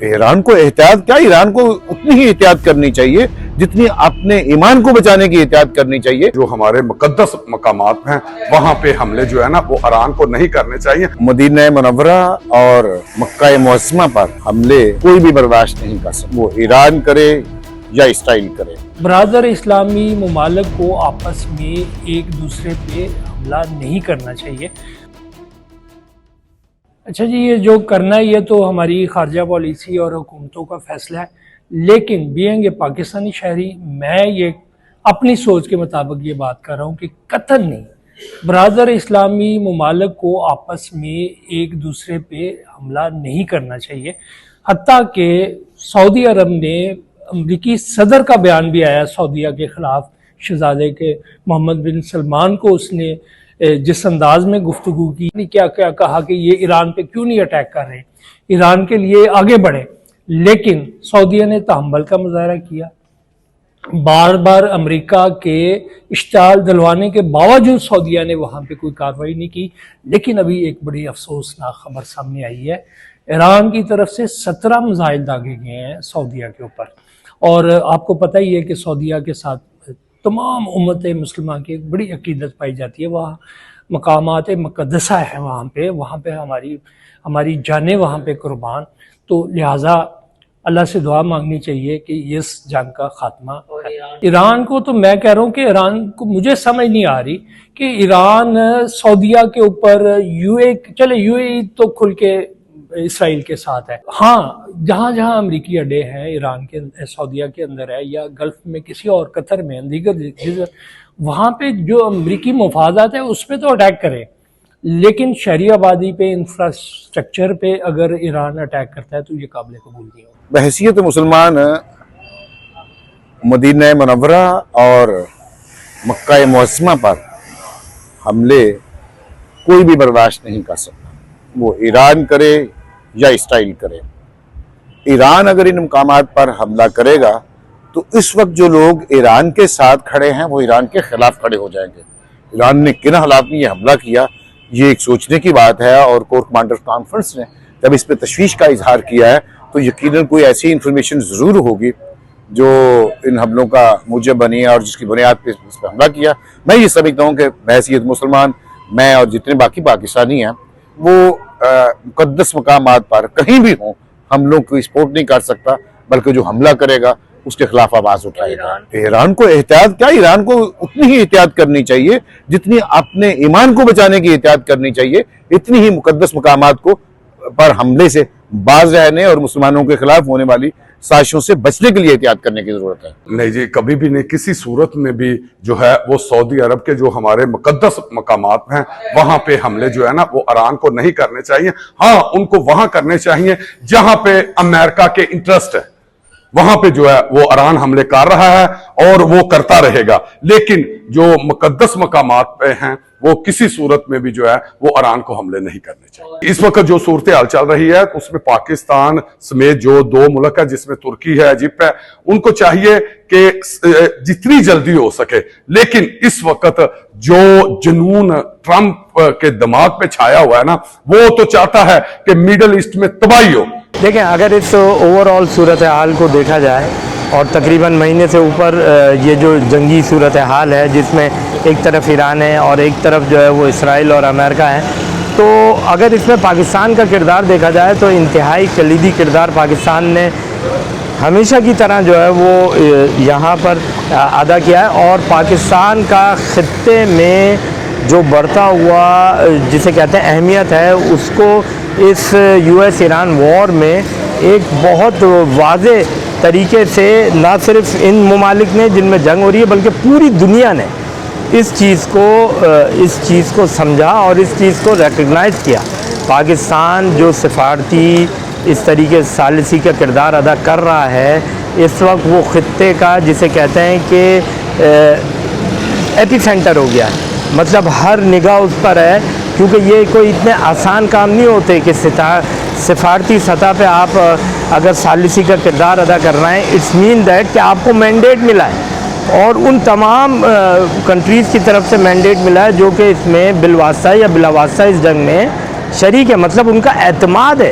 ایران کو احتیاط کیا، ایران کو اتنی ہی احتیاط کرنی چاہیے جتنی اپنے ایمان کو بچانے کی احتیاط کرنی چاہیے۔ جو ہمارے مقدس مقامات ہیں وہاں پہ حملے جو ہے نا وہ ایران کو نہیں کرنے چاہیے۔ مدینہ منورہ اور مکہ معظمہ پر حملے کوئی بھی برداشت نہیں کر سکتا، وہ ایران کرے یا اسرائیل کرے۔ برادر اسلامی ممالک کو آپس میں ایک دوسرے پہ حملہ نہیں کرنا چاہیے۔ اچھا جی، یہ جو کرنا ہے یہ تو ہماری خارجہ پالیسی اور حکومتوں کا فیصلہ ہے، لیکن بینگ اے پاکستانی شہری میں یہ اپنی سوچ کے مطابق یہ بات کر رہا ہوں کہ قطعاً نہیں، برادر اسلامی ممالک کو آپس میں ایک دوسرے پہ حملہ نہیں کرنا چاہیے۔ حتیٰ کہ سعودی عرب نے امریکی صدر کا بیان بھی آیا سعودیہ کے خلاف، شہزادے کے محمد بن سلمان کو اس نے جس انداز میں گفتگو کی، کیا کہا کہ یہ ایران پہ کیوں نہیں اٹیک کر رہے، ایران کے لیے آگے بڑھے، لیکن سعودیہ نے تحمل کا مظاہرہ کیا۔ بار بار امریکہ کے اشتعال دلوانے کے باوجود سعودیہ نے وہاں پہ کوئی کارروائی نہیں کی، لیکن ابھی ایک بڑی افسوسناک خبر سامنے آئی ہے۔ ایران کی طرف سے 17 میزائل داغے گئے ہیں سعودیہ کے اوپر، اور آپ کو پتہ ہی ہے کہ سعودیہ کے ساتھ تمام امت مسلمہ کی ایک بڑی عقیدت پائی جاتی ہے، وہاں مقامات مقدسہ ہیں، وہاں پہ ہماری جانیں وہاں پہ قربان، تو لہٰذا اللہ سے دعا مانگنی چاہیے کہ اس جنگ کا خاتمہ ایران کو۔ تو میں کہہ رہا ہوں کہ ایران کو مجھے سمجھ نہیں آ رہی کہ ایران سعودیہ کے اوپر یو اے تو کھل کے اسرائیل کے ساتھ ہے، ہاں جہاں جہاں امریکی اڈے ہیں ایران کے سعودیہ کے اندر ہے، یا گلف میں کسی اور قطر میں دیگر وہاں پہ جو امریکی مفادات ہے اس پہ تو اٹیک کرے، لیکن شہری آبادی پہ، انفراسٹرکچر پہ اگر ایران اٹیک کرتا ہے تو یہ قابل قبول نہیں ہوگا۔ بحیثیت مسلمان مدینہ منورہ اور مکہ معظمہ پر حملے کوئی بھی برداشت نہیں کر سکتا، وہ ایران کرے یا اسرائیل کرے۔ ایران اگر ان مقامات پر حملہ کرے گا تو اس وقت جو لوگ ایران کے ساتھ کھڑے ہیں وہ ایران کے خلاف کھڑے ہو جائیں گے۔ ایران نے کن حالات میں یہ حملہ کیا، یہ ایک سوچنے کی بات ہے، اور کور کمانڈر کانفرنس نے جب اس پہ تشویش کا اظہار کیا ہے تو یقیناً کوئی ایسی انفارمیشن ضرور ہوگی جو ان حملوں کا موجب بنی ہے اور جس کی بنیاد پہ اس پہ حملہ کیا۔ میں یہ سمجھتا ہوں کہ بحیثیت مسلمان میں اور جتنے باقی پاکستانی ہیں وہ مقدس مقامات پر کہیں بھی ہوں حملوں کو سپورٹ نہیں کر سکتا، بلکہ جو حملہ کرے گا اس کے خلاف آواز اٹھائے گا۔ ایران کو احتیاط کیا، ایران کو اتنی ہی احتیاط کرنی چاہیے جتنی اپنے ایمان کو بچانے کی احتیاط کرنی چاہیے، اتنی ہی مقدس مقامات کو پر حملے سے باز رہنے اور مسلمانوں کے خلاف ہونے والی سازشوں سے بچنے کے لیے احتیاط کرنے کی ضرورت ہے۔ نہیں جی، کبھی بھی نہیں، کسی صورت میں بھی جو ہے وہ سعودی عرب کے جو ہمارے مقدس مقامات ہیں وہاں پہ حملے جو ہے نا وہ ایران کو نہیں کرنے چاہیے۔ ہاں ان کو وہاں کرنے چاہیے جہاں پہ امریکہ کے انٹرسٹ ہے، وہاں پہ جو ہے وہ ایران حملے کر رہا ہے اور وہ کرتا رہے گا، لیکن جو مقدس مقامات پہ ہیں وہ کسی صورت میں بھی جو ہے وہ ایران کو حملے نہیں کرنے چاہیے۔ اس وقت جو صورتحال چل رہی ہے اس میں پاکستان سمیت جو 2 ملک ہے جس میں ترکی ہے، ایجپٹ ہے، ان کو چاہیے کہ جتنی جلدی ہو سکے، لیکن اس وقت جو جنون ٹرمپ کے دماغ پہ چھایا ہوا ہے نا وہ تو چاہتا ہے کہ میڈل ایسٹ میں تباہی ہو۔ دیکھیں، اگر اس اوورآل صورتحال کو دیکھا جائے اور تقریباً مہینے سے اوپر یہ جو جنگی صورتحال ہے جس میں ایک طرف ایران ہے اور ایک طرف جو ہے وہ اسرائیل اور امریکہ ہے، تو اگر اس میں پاکستان کا کردار دیکھا جائے تو انتہائی کلیدی کردار پاکستان نے ہمیشہ کی طرح جو ہے وہ یہاں پر ادا کیا ہے، اور پاکستان کا خطے میں جو بڑھتا ہوا جسے کہتے ہیں اہمیت ہے اس کو اس یو ایس ایران وار میں ایک بہت واضح طریقے سے نہ صرف ان ممالک نے جن میں جنگ ہو رہی ہے بلکہ پوری دنیا نے اس چیز کو سمجھا اور اس چیز کو ریکگنائز کیا۔ پاکستان جو سفارتی اس طریقے سے ثالثی کا کردار ادا کر رہا ہے، اس وقت وہ خطے کا جسے کہتے ہیں کہ ایپی سینٹر ہو گیا ہے، مطلب ہر نگاہ اس پر ہے، کیونکہ یہ کوئی اتنے آسان کام نہیں ہوتے کہ سفارتی سطح پہ آپ اگر ثالثی کا کردار ادا کر رہے ہیں، اٹس مین دیٹ کہ آپ کو مینڈیٹ ملا ہے، اور ان تمام کنٹریز کی طرف سے مینڈیٹ ملا ہے جو کہ اس میں بالواسطہ یا بلا واسطہ اس جنگ میں شریک ہے، مطلب ان کا اعتماد ہے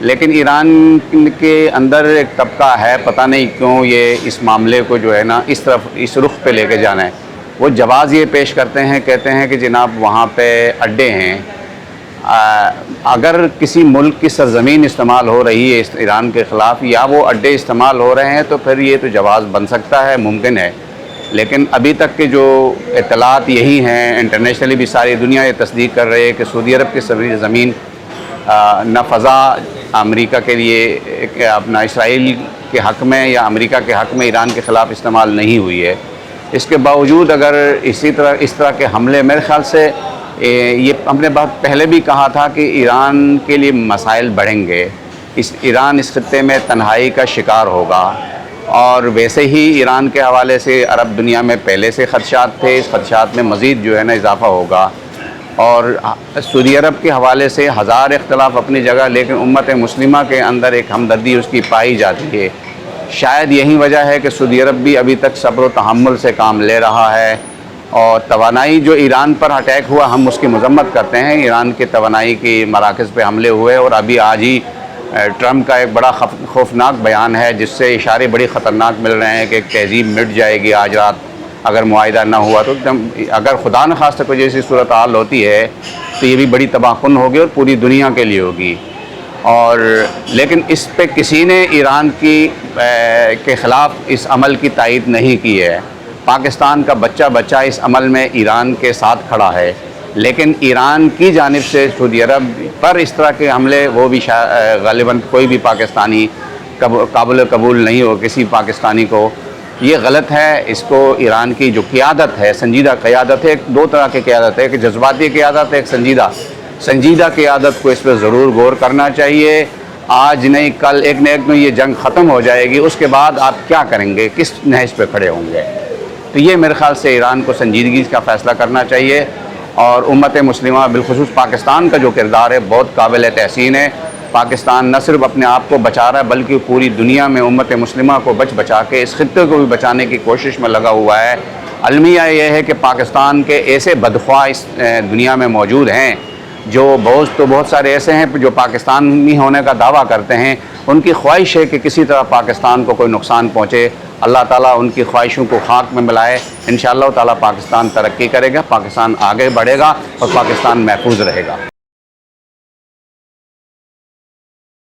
لیکن ایران کے اندر ایک طبقہ ہے، پتہ نہیں کیوں یہ اس معاملے کو جو ہے نا اس طرف اس رخ پہ لے کے جانا ہے. وہ جواز یہ پیش کرتے ہیں، کہتے ہیں کہ جناب وہاں پہ اڈے ہیں، اگر کسی ملک کی سرزمین استعمال ہو رہی ہے ایران کے خلاف یا وہ اڈے استعمال ہو رہے ہیں تو پھر یہ تو جواز بن سکتا ہے، ممکن ہے. لیکن ابھی تک کے جو اطلاعات یہی ہیں، انٹرنیشنلی بھی ساری دنیا یہ تصدیق کر رہی ہے کہ سعودی عرب کی زمین نہ فضا امریکہ کے لیے اپنا اسرائیل کے حق میں یا امریکہ کے حق میں ایران کے خلاف استعمال نہیں ہوئی ہے. اس کے باوجود اگر اس طرح کے حملے، میرے خیال سے یہ ہم نے بہت پہلے بھی کہا تھا کہ ایران کے لیے مسائل بڑھیں گے، ایران اس خطے میں تنہائی کا شکار ہوگا. اور ویسے ہی ایران کے حوالے سے عرب دنیا میں پہلے سے خدشات تھے، اس خدشات میں مزید جو ہے نا اضافہ ہوگا. اور سعودی عرب کے حوالے سے ہزار اختلاف اپنی جگہ، لیکن امت مسلمہ کے اندر ایک ہمدردی اس کی پائی جاتی ہے. شاید یہی وجہ ہے کہ سعودی عرب بھی ابھی تک صبر و تحمل سے کام لے رہا ہے. اور توانائی جو ایران پر اٹیک ہوا، ہم اس کی مذمت کرتے ہیں. ایران کے توانائی کی مراکز پہ حملے ہوئے، اور ابھی آج ہی ٹرمپ کا ایک بڑا خوفناک بیان ہے جس سے اشارے بڑی خطرناک مل رہے ہیں کہ ایک تہذیب مٹ جائے گی آج رات اگر معاہدہ نہ ہوا. تو اگر خدا نخواستہ کوئی جیسی صورتحال ہوتی ہے تو یہ بھی بڑی تباہ کن ہوگی اور پوری دنیا کے لیے ہوگی. اور لیکن اس پہ کسی نے ایران کے خلاف اس عمل کی تائید نہیں کی ہے. پاکستان کا بچہ اس عمل میں ایران کے ساتھ کھڑا ہے، لیکن ایران کی جانب سے سعودی عرب پر اس طرح کے حملے وہ بھی غالباً کوئی بھی پاکستانی قابل قبول نہیں ہو کسی پاکستانی کو. یہ غلط ہے. اس کو ایران کی جو قیادت ہے، سنجیدہ قیادت ہے، دو طرح کی قیادت ہے، ایک جذباتی قیادت ہے، ایک سنجیدہ قیادت کو اس پہ ضرور غور کرنا چاہیے. آج نہیں کل ایک نہ ایک دن یہ جنگ ختم ہو جائے گی، اس کے بعد آپ کیا کریں گے، کس نہج پہ کھڑے ہوں گے. تو یہ میرے خیال سے ایران کو سنجیدگی کا فیصلہ کرنا چاہیے. اور امت مسلمہ بالخصوص پاکستان کا جو کردار ہے بہت قابل تحسین ہے. پاکستان نہ صرف اپنے آپ کو بچا رہا ہے بلکہ پوری دنیا میں امت مسلمہ کو بچا کے اس خطے کو بھی بچانے کی کوشش میں لگا ہوا ہے. المیہ یہ ہے کہ پاکستان کے ایسے بدخواہ اس دنیا میں موجود ہیں جو بہت سارے ایسے ہیں جو پاکستانی ہونے کا دعویٰ کرتے ہیں. ان کی خواہش ہے کہ کسی طرح پاکستان کو کوئی نقصان پہنچے. اللہ تعالیٰ ان کی خواہشوں کو خاک میں ملائے. انشاءاللہ تعالیٰ پاکستان ترقی کرے گا، پاکستان آگے بڑھے گا اور پاکستان محفوظ رہے گا.